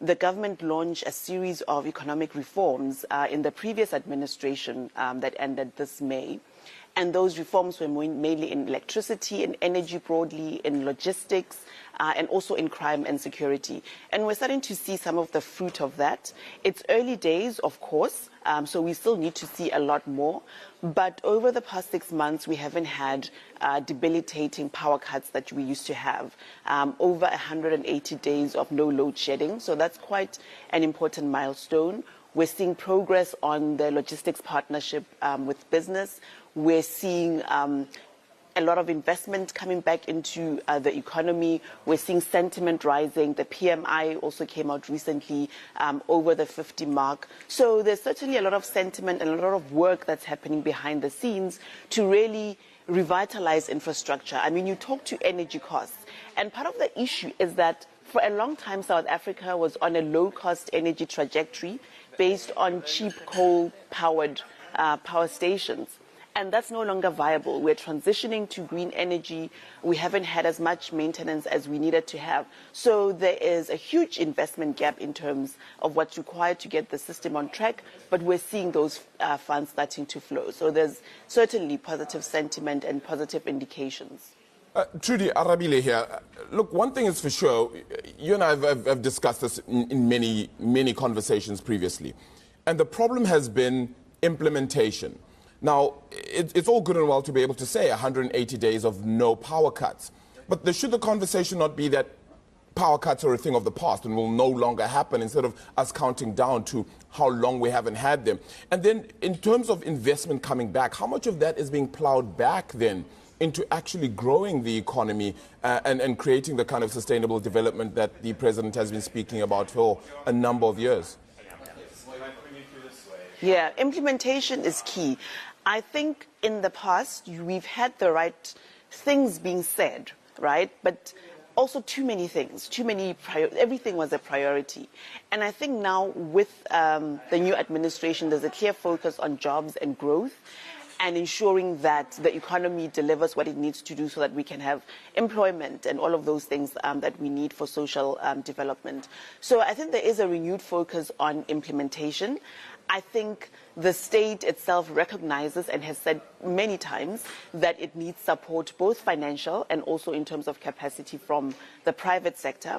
the government launched a series of economic reforms in the previous administration that ended this May. And those reforms were mainly in electricity, in energy broadly, in logistics, and also in crime and security. And we're starting to see some of the fruit of that. It's early days, of course, so we still need to see a lot more. But over the past 6 months, we haven't had debilitating power cuts that we used to have. Over 180 days of no load shedding, so that's quite an important milestone. We're seeing progress on the logistics partnership with business. We're seeing a lot of investment coming back into the economy. We're seeing sentiment rising. The PMI also came out recently over the 50 mark. So there's certainly a lot of sentiment and a lot of work that's happening behind the scenes to really revitalize infrastructure. I mean, you talk to energy costs, and part of the issue is that for a long time, South Africa was on a low-cost energy trajectory based on cheap coal-powered power stations. And that's no longer viable. We're transitioning to green energy. We haven't had as much maintenance as we needed to have. So there is a huge investment gap in terms of what's required to get the system on track, but we're seeing those funds starting to flow. So there's certainly positive sentiment and positive indications. Trudi, Arabile here. Look, one thing is for sure, you and I have discussed this in many conversations previously, and the problem has been implementation. Now, it's all good and well to be able to say 180 days of no power cuts, but should the conversation not be that power cuts are a thing of the past and will no longer happen, instead of us counting down to how long we haven't had them? And then in terms of investment coming back, how much of that is being plowed back then into actually growing the economy and creating the kind of sustainable development that the president has been speaking about for a number of years? Yeah, implementation is key. I think in the past, we've had the right things being said, right? But also too many things, everything was a priority. And I think now with the new administration, there's a clear focus on jobs and growth and ensuring that the economy delivers what it needs to do so that we can have employment and all of those things that we need for social development. So I think there is a renewed focus on implementation. I think the state itself recognizes and has said many times that it needs support, both financial and also in terms of capacity from the private sector.